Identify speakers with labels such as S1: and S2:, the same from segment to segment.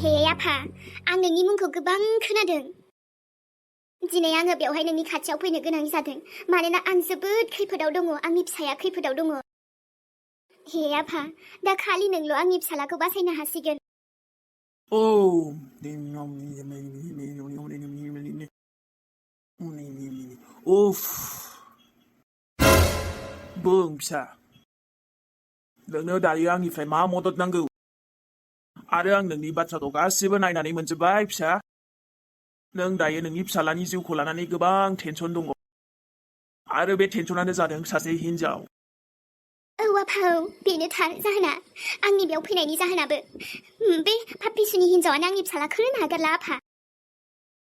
S1: हे आफा आं नोंनि मुंखौ गोबां खोनादों दिनै आङो बेवहाय नोंनि खाथियाव फैनो गोनां जादों मानोना आं जोबोद खैफोदाव दङ आंनि फिसाया खैफोदाव दङ हे आफा दा खालि नोंल' आंनि फिसालाखौ बासायनो हासिगोन
S2: उफ बुं फिसा नोंनो दायो आंनिफ्राय मा मदद नांगौ आरो आं नोंनि बाथ्राखौ गासिबो नायनानै मोनजोबबाय फिसा नों दायो नोंनि फिसालानि जिउखौ लानानै गोबां टेनसन दङ आरो बे टेनसनानो जादों सासे हिनजाव
S1: औ आफा औ बेनो थार जाहोना आंनि बेयाव फैनायनि जाहोनाबो बे पाप्पिसुनि हिनजावानो आंनि फिसालाखौ नागारला आफा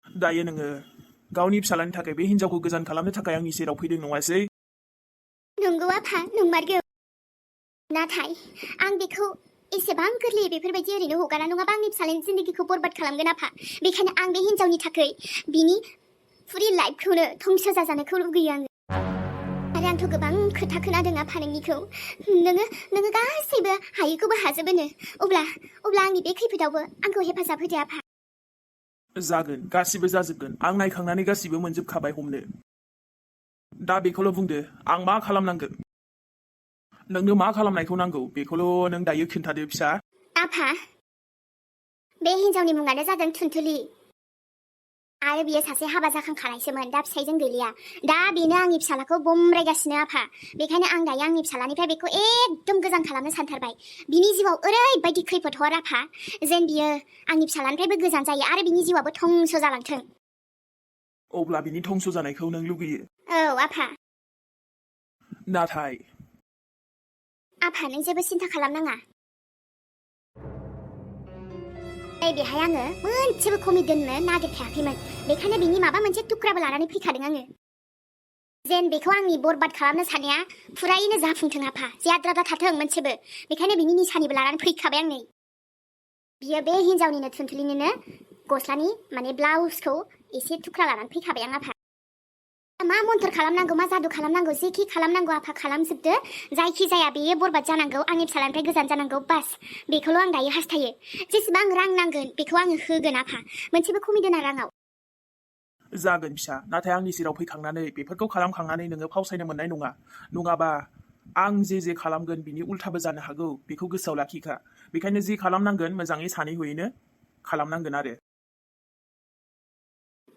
S2: दायो नोङो गावनि फिसालानि थाखाय बे हिनजावखौ गोजान खालामनो थाखाय आंनि सेराव फैदों नङासै
S1: नंगौ आफा नंमारगौ नाथाय आं बेखौ एसेबां गोरलैयै बेफोरबायदि ओरैनो हगारा नङाबा आंनि फिसालानि जिन्दगिखौ बरबाद खालामगोन आफा बेखायनो आं बे हिनजावनि थाखाय बिनि फुरि लाइफखौनो धंस जाजानायखौ लुगैयो आङो आरो आंथ' गोबां खोथा खोनादों आफा नोंनिखौ नोङो गासैबो हायैखौबो हाजोबोनो अब्ला आंनि बे खैफोदावबो आंखौ हेफाजाब होदो आफा
S2: जागोन गासिबो जाजोबगोन आं नायखांनानै गासिबो मोनजोबखाबाय हमनो दा बेखौल' बुंदो आं मा खालामनांगोन नोंनो मा खालामनायखौ नांगौ बेखौल' नों दायो खिन्थादो फिसा
S1: आफा बे हिनजावनि मुङानो जादों थुनथुलि आरो बियो सासे हाबा जाखांखानायसोमोन दा फिसायजों गैलिया दा बेनो आंनि फिसालाखौ बमरायगासिनो आफा बेखायनो आं दायो आंनि फिसालानिफ्राय बेखौ एकदम गोजान खालामनो सानथारबाय बिनि जिउआव ओरैबायदि खैफोद हर आफा जेन बियो आंनि फिसालानिफ्रायबो गोजान जायो आरो बिनि जिउआबो धंस जालांथों
S2: अब्ला बिनि धंस जानायखौ नों लुगैयो
S1: औ आफा
S2: नाथाय
S1: आफा नों जेबो सिन्था खालामनाङा बेहाय आङो मोनसेबो खमि दोननो नागिरखायाखैमोन बेखायनो बिनि माबा मोनसे थुख्राबो लानानै फैखादों आङो जेन बेखौ आंनि बरबाद खालामनो साननाया फुरायैनो जाफुंथों आफा जेद्रादा थाथों मोनसेबो बेखायनो बिनि निसानिबो लानानै फैखाबाय आं नै बियो बे हिनजावनिनो थुनथुलिनिनो गस्लानि माने ब्लाउसखौ एसे थुख्रा लानानै फैखाबाय आं आफा मा मन्थर खालामनांगौ मा जादु खालामनांगौ जेखि खालामनांगौ आफा खालामजोबदो जायखि जाया बेयो बरबाद जानांगौ आंनि फिसालानिफ्राय गोजान जानांगौ बास बेखौल' आं दायो हास्थायो जेसेबां रां नांगोन बेखौ आङो होगोन आफा मोनसेबो खमि दोना राङाव
S2: जागोन फिसा नाथाय आंनि सेराव फैखांनानै बेफोरखौ खालामखांनानै नोङो फावसायनो मोननाय नङा नङाबा आं जे खालामगोन बिनि उल्थाबो जानो हागौ बेखौ गोसोआव लाखिखा बेखायनो जि खालामनांगोन मोजाङै सानै हयैनो खालामनांगोन आरो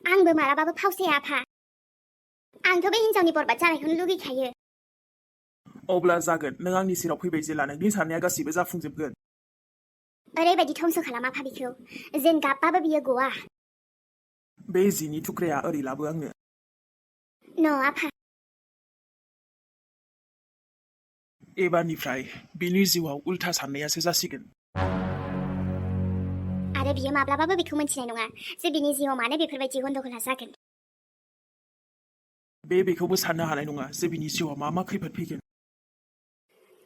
S1: आंबो मालाबाबो फावसाया आफा आंथ' बे हिनजावनि बरबाद जानायखौनो लुगैखायो
S2: अब्ला जागोन नों आंनि सेराव फैबाय जेला नोंनि साननाया गासिबो जाफुंजोबगोन
S1: ओरैबायदि धंस खालाम आफा बेखौ जेन गाबबाबो बियो गवा
S2: बे जिनि थुख्राया ओरै लाबो आंनो
S1: न' आफा
S2: एबारनिफ्राय बिनि जिउआव उल्था साननायासो जासिगोन
S1: आरो बियो माब्लाबाबो बेखौ मिन्थिनाय नङा जे बिनि जिउआव मानो बेफोरबायदि गन्दगला जागोन
S2: बेखौबो साननो हानाय नङा जे बिनि जिउआव मा खैफोद फैगोन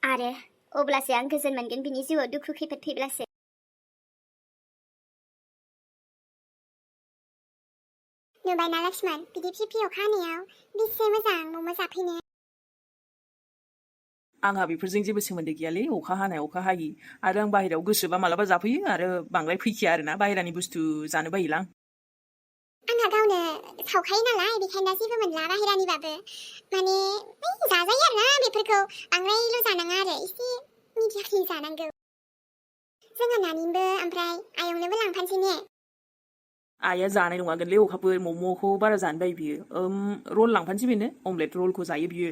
S1: आरो अब्लासो आं गोजोन मोनगोन बिनि जिउआव दुखु खैफोद फैब्लासो नुबायना लक्ष्मण बिदि फ्रि फ्रि अखा हानायाव बेसे मोजां मम' जाफैनो
S3: आंहा बेफोरजों जेबो सोमोन्दो गैयालै अखा हानाय अखा हायि आरो आं बाहेरायाव गोसोबा मालाबा जाफैयो आरो बांद्राय फैखाया आरोना बाहेरानि बुस्थु जानो बायोलां
S1: आंहा गावनो सावखायो नालाय बेखायनो जेबो मोनला बाहेरानिबाबो माने जाजायो आरोना बेफोरखौ बांद्रायल' जानाङा आरो एसे मिडियामनि जानांगौ जोंहा नानिबो ओमफ्राय आयंनोबो लांफानोसै ने
S3: आइया जानाय नङागोनलै अखाफोर मम'खौ बारा जानो बायो बियो रल लांफानोसै बेनो अमलेट रलखौ जायो बियो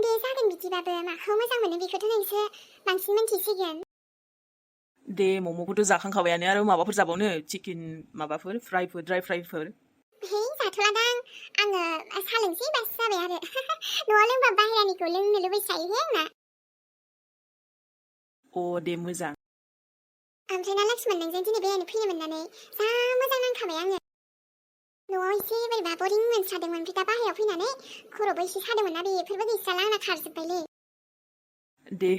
S1: दे जागोन बिदिबाबो माखौ मोजां मोनो बेखौथ' नोंसो बांसिन मिन्थिसिगोन
S3: दे मम'खौथ' जाखांखाबायानो आरो माबाफोर जाबावनो चिकेन माबाफोर फ्राइफोर ड्राइ फ्राइफोर
S1: हे जाथ'लादां आङो साहा लोंसै बास जाबाय आरो न'आव लोंबा बाहेरानिखौ लोंनो लुबैखायोहे आंना
S3: अ दे मोजां
S1: ओमफ्राय ना लक्ष्मण नोंजों दिनै बेरायनो फैनो मोननानै जा मोजां नांखाबाय आङो न'आव एसे बोरैबा बरिं मोनस्रादोंमोन ओमफ्राय दा बाहेरायाव फैनानै खर'बो एसे सादोंमोन ना बेफोरबो गैस्राला आंना खारजोब्बायलै
S3: दे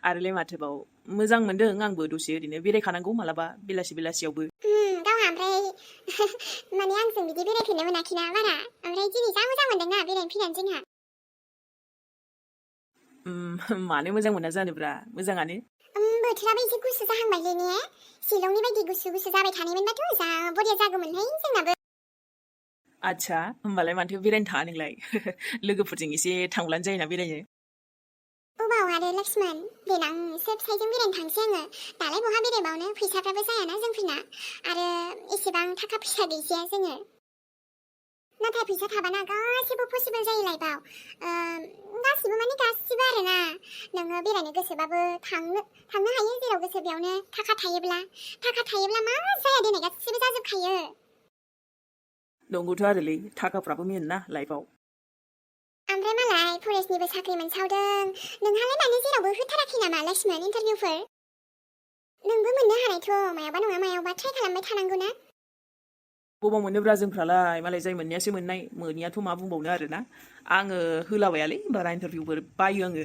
S3: आरोलाय माथोबाव मोजां मोनदों आंबो दसे ओरैनो बेरायखानांगौ मालाबा बेलासियावबो
S1: गावहा ओमफ्राय माने आंजों बिदि बेरायफेरनो मोनाखैना बारा ओमफ्राय दिनै जा मोजां मोनदोंना बेरायनो फैनानै जोंहा
S3: मानो मोजां मोना जानोब्रा मोजाङानो
S1: बोथोराबो एसे गुसु जाहांबायलै ने शिलंनि बायदि गुसु गुसु जाबाय थानायमोनबाथ' जा बरिया जागौमोनहाय जोंनाबो
S3: आच्छा होमबालाय माथो बेरायनो थाङा नोंलाय लोगोफोरजों एसे थांब्लानो जायोना बेरायनो
S1: अबाव आरो लक्ष्मण देनांसो फिसाइजों बेरायनो थांसै आङो दालाय बहा बेरायबावनो फैसाफ्राबो जायाना जोंफोरना आरो एसेबां थाखा फैसा गैजाया जोङो नाथाय फैसा थाबाना गासिबो पसिबल जायो लाइफआव गासिबो माने गासिबो आरोना नोङो बेरायनो गोसोबाबो थांनो हायो जेराव गोसो बेयावनो थाखा थायोब्ला मा जाया देनाय गासिबो जाजोबखायो
S3: नंगौथ' आरोलै थाखाफ्राबो मेन ना लाइफआव
S1: ओमफ्राय मालाय फरेस्टनिबो साख्रि मोनसावदों नोंहालाय मानो जेरावबो होथाराखै नामा लक्ष्मण इन्टारभिउफोर नोंबो मोननो हानायथ' मायावबा नङा मायावबा ट्राइ खालामबाय थानांगौ ना
S3: बबाव मोनोब्रा जोंफ्रालाय मालाय जाय मोननायासो मोननाय मोनियाथ' मा बुंबावनो आरोना आङो होलाबायालै बारा इन्टारभिउफोर बायो आङो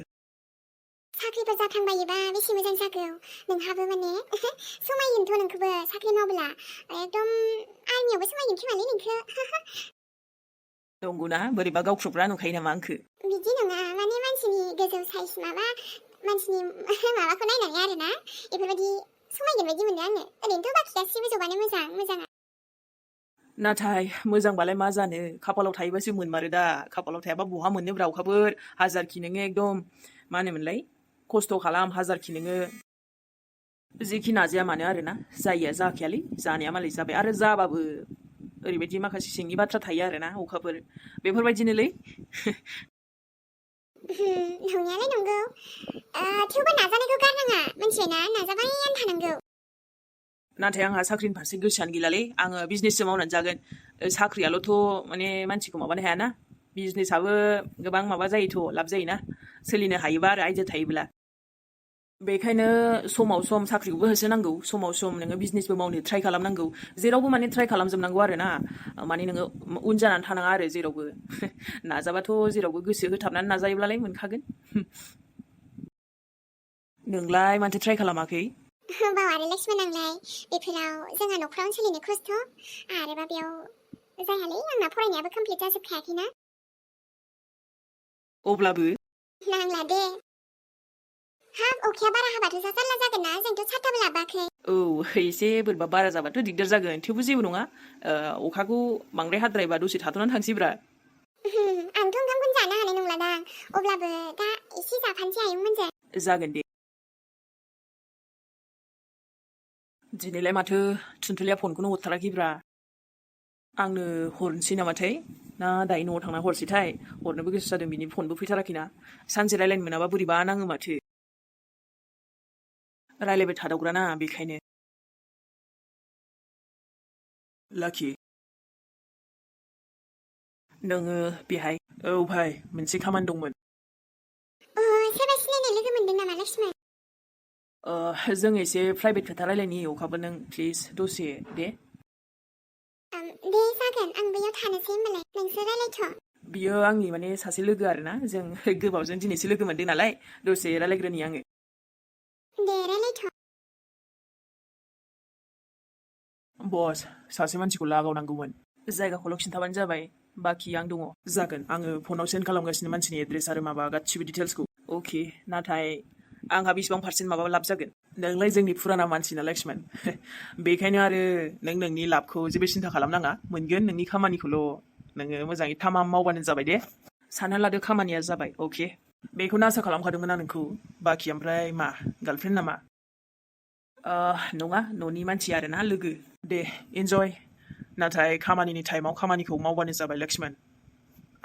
S1: साख्रिफोर जाथांबायोबा बेसे मोजां जागौ नोंहाबो माने समायोनोथ' नोंखौबो साख्रि मावब्ला एकदम आर्मियावबो समायगोन खोमालै नोंखौ
S3: नंगौना बोरैबा गावख्रुबग्रा नुखायो नामा आंखो
S1: बिदि नङा माने मानसिनि गोजौ साइज मानसिनि माबाखौ नायनानै आरोना बेफोरबायदि समायगोन बायदि मोनो आङो ओरैनोथ' बाखि गासिबो जबानो मोजाङा
S3: नाथाय मोजांबालाय मा जानो खाफालाव थायोबासो मोनमारो दा खाफालाव थायाबा बहा मोननोब्रा अखाफोर हाजारखि नोङो एकदम मा होनोमोनलाय खस्थ' खालाम हाजारखि नोङो जेखि नाजाया मानो आरोना जायिया जाखायालै जानाया मालाय जाबाय आरो जाबाबो ओरैबायदि माखासे सिंनि बाथ्रा थायो आरोना अखाफोर बेफोरबायदिनोलै
S1: नंनायालाय नंगौ थेवबो नाजानायखौ गारनाङा मिन्थिबायना नाजाबायानो थानांगौ
S3: नाथाय आंहा साख्रिनि फारसे गोसोआनो गैलालै आङो बिजनेससो मावनानै जागोन साख्रियाल'थ' माने मानसिखौ माबानो हायाना बिजनेसआबो गोबां माबा जायोथ' लाब जायोना सोलिनो हायोबा आरो आइडिया थायोब्ला बेखायनो समाव सम साख्रिखौबो होसोनांगौ समाव सम नोङो बिजनेसबो मावनो ट्राइ खालामनांगौ जेरावबो माने ट्राइ खालामजोबनांगौ आरो ना माने नोङो उन जानानै थानाङा आरो जेरावबो नाजाबाथ' जेरावबो गोसो होथाबनानै नाजायोब्लालाय मोनखागोन नोंलाय माथो ट्राइ खालामाखै
S1: बाव आरो लक्ष्मण आंलाय बेफोराव जोंहा न'खरावनो सोलिनो खस्थ' आरोबा बेयाव जायालै आंना फरायनायाबो कमप्लिट जाजोबखायाखैना
S3: अब्लाबो
S1: नांला दे हाब अखाया बारा हाबाथ' जारला जागोन ना जोंथ' साथाबो लाबाखै
S3: औ एसे बोरैबा बारा जाबाथ' दिगदार जागोन थेवबो जेबो नङा अखाखौ बांद्राय हाद्रायबा दसे थाथ'नानै थांसैब्रा
S1: आंथ' ओंखामखौनो जानो हानाय नंलादां अब्लाबो दा एसे जाफानोसै आयंमोनजों
S3: जागोन दे दिनैलाय माथो थुनथुलिया फनखौनो हरथाराखैब्रा आंनो हरनोसै नामाथाय ना दायो न'आव थांना हरसैथाय हरनोबो गोसो जादों बिनि फनबो फैथाराखैना सानसे रायलायनो मोनाबा बोरैबा नाङो माथो रायलायबाय थादावग्राना बेखायनो
S2: लाखि
S3: नोङो बेहाय
S2: औ भाइ मोनसे खामानि दंमोन
S1: सोरबा सिनायनाय लोगो मोनदों नामा लक्ष्मण
S3: जों एसे प्राइभेट खोथा रायलायनि अखाबो नों प्लिज दसे दे
S1: दे जागोन आं बैयाव थानोसै होमबालाय नोंसोर रायलायथ'
S3: बियो आंनि माने सासे लोगो आरोना जों गोबावजों दिनैसो लोगो मोनदों नालाय दसे रायलायग्रोनि आङो
S1: दे रायलायथ'
S2: बस सासे मानसिखौ लागावनांगौमोन
S3: जायगाखौल' खिन्थाबानो जाबाय बाखि आं दङ
S2: जागोन आङो फनाव सेन्ड खालामगासिनो मानसिनि एड्रेस आरो माबा गासिबो डिटेल्सखौ
S3: अके नाथाय आंहा बेसेबां पार्सेन्ट माबा लाब जागोन
S2: नोंलाय जोंनि फुराना मानसि ना लक्ष्मण बेखायनो आरो नों नोंनि लाबखौ जेबो सिन्था खालामनाङा मोनगोन नोंनि खामानिखौल' नोङो मोजाङै थामाम मावबानो जाबाय दे
S3: सानना लादो खामानिया जाबाय अके
S2: बेखौनो आसा खालामखादोंमोन आं नोंखौ बाखि ओमफ्राय मा गार्लफ्रेन्ड नामा
S3: नङा न'नि मानसि आरोना लोगो
S2: दे इन्जय नाथाय खामानिनि टाइमाव खामानिखौ मावबानो जाबाय लक्ष्मण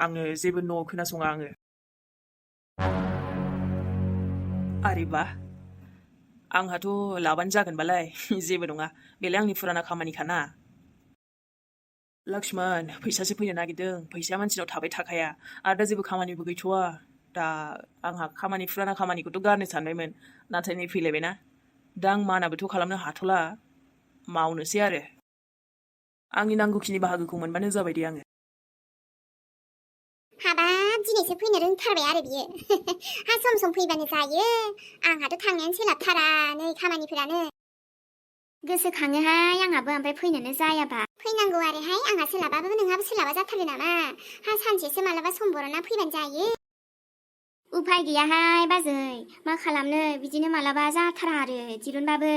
S2: आङो जेबो न' खोनासङा आङो
S3: आरे बा आंहाथ' लाबानो जागोनबालाय जेबो नङा बेलाय आंनि फुराना खामानिखाना लक्ष्मण फैसासो फैनो नागिरदों फैसाया मानसिनाव थाबाय थाखाया आरो दा जेबो खामानिबो गैथ'वा दा आंहा फुराना खामानिखौथ' गारनो सानबायमोन नाथाय नै फैलायबायना दा आं मानाबोथ' खालामनो हाथ'ला मावनोसै आरो आंनि नांगौखिनि बाहागोखौ मोनबानो जाबाय दे आङो
S1: हाबाब दिनैसो फैनो रोंथारबाय आरो बियो हा सम फैबानो जायो आंहाथ' थांनायानो सोलाबथारा नै खामानिफोरानो गोसोखाङोहाय आंहाबो ओमफ्राय फैनोनो जायाबा फैनांगौ आरोहाय आंहा सोलाबाबो नोंहाबो सोलाबा जाथारो नामा हा सानसेसो मालाबा सम बरनना फैबानो जायो उफाय गैयाहाय बाजै मा खालामनो बिदिनो मालाबा जाथारा आरो दिरुनबाबो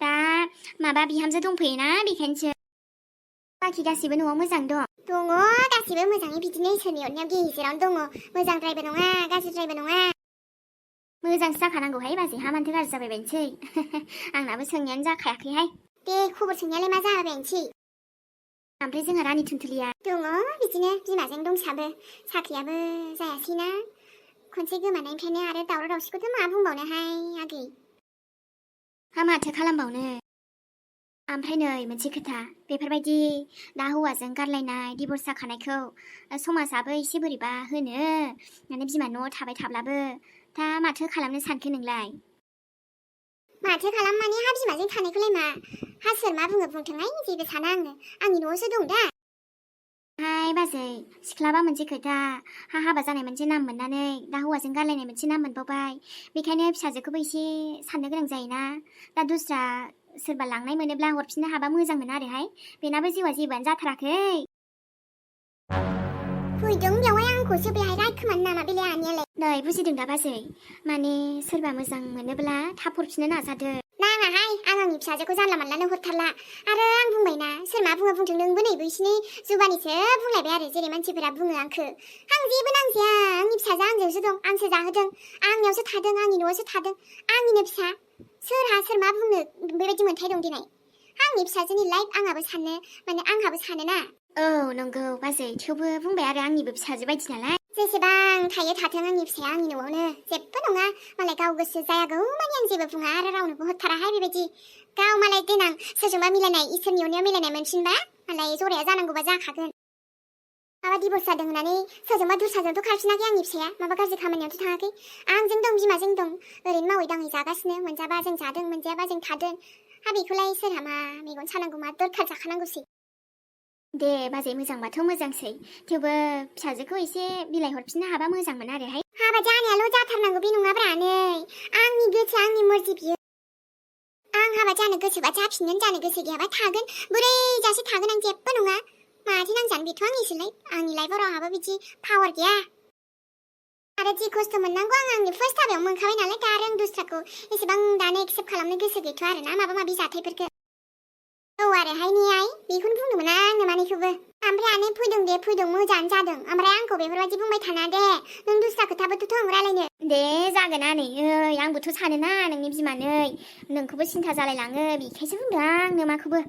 S1: दा माबा बिहामजो दंफैयोना बेखायनोसो बाखि गासिबो न'आव मोजां दं गासिबो मोजाङै बिदिनो इसोरनि अननायाव गेजेरावनो दङ मोजांद्रायबो नङा गाज्रिद्रायबो नङा मोजांसो जाखानांगौहाय बाजै मानोथो गाज्रि जाबायबायनोसै आंनाबो सोंनायानो जाखायाखैहाय दे खबर सोंनायालाय मा जाबायनोसै ओमफ्राय जोंहा रानि थुनथुलिया दङ बिदिनो बिमाजों दंसाबो साख्रियाबो जायासैना खनसे गोमानायनिफ्रायनो आरो दावराव दावसिखौथ' मा बुंबावनोहाय आगै माथो खालामबावनो ओमफ्राय नै मोनसे खोथा बेफोरबायदि दा हौवाजों गारलायनाय दिभर्स जाखानायखौ समाजाबो एसे बोरैबा होनो माने बिमा न'आव थाबाय थाब्लाबो दा माथो खालामनो सानखो नोंलाय माथो खालाम माने हा बिमाजों थानायखौलाय मा हा सोर मा बुङो बुंथोंहाय जेबो साना आङो आंनि न'आवसो दं दा हाय बाजै सिख्लाबा मोनसे खोथा हा हाबा जानाय मोनसे नाम मोननानै दा हौवाजों गारलायनाय मोनसे नाम मोनबावबाय बेखायनो फिसाजोखौबो एसे साननो गोनां जायोना दा दस्रा सोरबा लांनाय मोनोब्ला हरफिननो हाबा मोजां मोनो आरोहाय बेनाबो जिउआ जेबोआनो जाथाराखै फैदों बेवहाय आंखौसो बेहाय रायखोमानो नामा बेलाय आनियालाय नै बुजिदों दा बाजै माने सोरबा मोजां मोनोब्ला थाब हरफिननो नाजादो नाङाहाय आं आंनि फिसाजोखौ जानला मानलानो हरथारला आरो आं बुंबायना सोर मा बुङो बुंथों नोंबो नै बैसिनि जुबानिसो बुंलायबाय आरो जेरै मानसिफोरा बुङो आंखो आं जेबो नांजाया आंनि फिसाजोआ आंजोंसो दं आंसो जाहोदों आंनियावसो थादों आंनि न'आवसो थादों आंनिनो फिसा सोरहा सोर मा बुंनो बेबायदि मोन्थाय दं दिनै आंनि फिसाजोनि लाइफ आंहाबो साननो माने आंहाबो सानोना औ नंगौ बाजै थेवबो बुंबाय आरो आंनिबो फिसाजो बायदि नालाय जेसेबां थायो थाथों आंनि फिसाया आंनि न'आवनो जेबो नङा मालाय गाव गोसो जायागौ माने आं जेबो बुङा आरो रावनोबो हरथाराहाय बेबायदि गाव मालाय देनां सोरजोंबा मिलायनाय इसोरनि अननायाव मिलायनाय मोनफिनबा मालाय जराया जानांगौबा जाखागोन माबा दिभर्स जादों होननानै सोरजोंबा दस्राजोंथ' खारफिनाखै आंनि फिसाया माबा गाज्रि खामानियावथ' थाङाखै आंजों दं बिमाजों दं ओरैनो मावै दाङै जागासिनो मोनजाबा जों जादों मोनजायाबा जों थादों हा बेखौलाय सोरहा मा मेगन सानांगौ मा दरखार जाखानांगौसै दे बाजै मोजांबाथ' मोजांसै थेवबो फिसाजोखौ एसे बिलाइ हरफिननो हाबा मोजांमोन आरोहाय हाबा जानायाल' जाथारनांगौ बे नङाब्रा नै आंनि गोसो आंनि मर्जि बियो आं हाबा जानो गोसोबा जाफिनगोन जानो गोसो गैयाबा थागोन बोरै जासे थागोन आं जेबो नङा माथो नांजानो बेथ' आंनिसो लाइफ आंनि लाइफआव रावहाबो बिदि पावार गैया आरो जि खस्थ' मोननांगौ आं आंनि फार्स्ट हाबायाव मोनखाबाय नालाय दा आरो आं दस्राखौ एसेबां दानो एक्सेप्ट खालामनो गोसो गैथ'आ आरोना माबा माबि जाथायफोरखौ औ आरोहाय ने आइ बेखौनो बुंनो मोना आंनो मानिखौबो ओमफ्राय आनै फैदों दे फैदों मोजाङानो जादों ओमफ्राय आंखौ बेफोरबायदि बुंबाय थाना दे नों दस्रा खोथाबोथ' आं रायलायनो दे जागोन आनै ओइ आंबोथ' सानोना नोंनि बिमानै नोंखौबो सिन्था जालायलाङो बेखायसो बुंदों आंनो माखौबो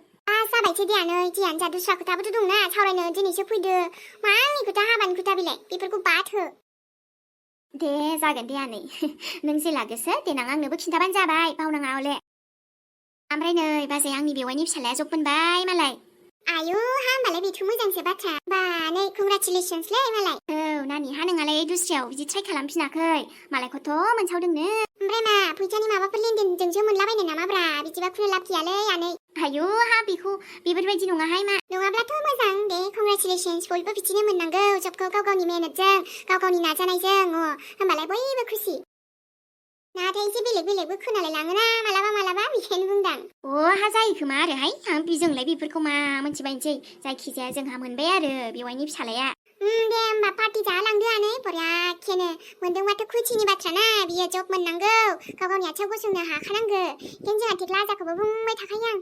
S1: जाबायसो दे आनै जियानो जा दस्रा खोथाबोथ' दंना सावरायनो दिनैसो फैदो मा आंनि खोथा हाबानि खोथा बिलाय बेफोरखौ बाद हो दे जागोन दे आनै नों जेला गोसो देनां आंनोबो खिन्थाबानो जाबाय बावनाङा हले ओमफ्राय नै बाजै आंनि बेवाइनि फिसालाया जब मोनबाय मालाय आयु हा होमबालाय बेथ' मोजांसो बाथ्रा बा नै कंग्राचुलेसन्सलै मालाय औ नानि हा नोंहालाय दस्रायाव बिदि ट्राइ खालामफिनाखै मालायखौथ' मोनसावदोंनो ओमफ्राय मा फैसानि माबाफोर लेनदेनजोंसो मोनलाबायनाय नामाब्रा बिदिबा खुनु लाब गैयालै आनै आयु हा बेखौ बेफोरबायदि नङाहाय मा नङाब्लाथ' मोजां दे कंग्राचुलेसन्स बयबो बिदिनो मोननांगौ जबखौ गाव गावनि मेहनतजों गाव गावनि नाजानायजों होमबालाय बयबो खुसि नाथाय एसे बेलेग बेलेगबो खोनालाय लाङोना मालाबा बेखायनो बुंदां हा जायो खोमा आरोहाय आं बिजोंलाय बेफोरखौ मा मोनथिबायनोसै जायखिजाया जोंहा मोनबाय आरो बेवाइनि फिसालाया दे होमबा पार्टि जालांदो आनै बरियाखेनो मोनदोंबाथ' खुसिनि बाथ्रा ना बियो जब मोननांगौ गाव गावनि आथिङाव गसंनो हाखानांगौ बेखायनो जोंहा थेख्ला आजाखौबो बुंबाय थाखायो आं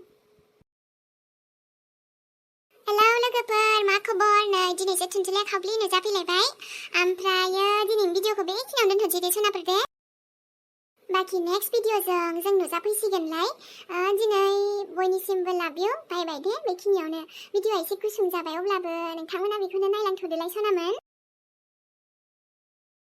S1: हेलौ लोगोफोर मा खबर नै दिनैसो थुनथुलिया खावब्लि नुजाफैलायबाय ओमफ्रायो दिनैनि भिडिअखौ बेखिनियावनो दोनथ'नोसै दे सनाफोर दे बाखि नेक्स्ट भिडिअजों जों नुजाफैसिगोनलाय दिनै बयनिसिमबो लाभ इउ बाय बाय दे बेखिनियावनो भिडिअआ एसे गुसुं जाबाय अब्लाबो नोंथांमोना बेखौनो नायलांथ'दोलाय सनामोन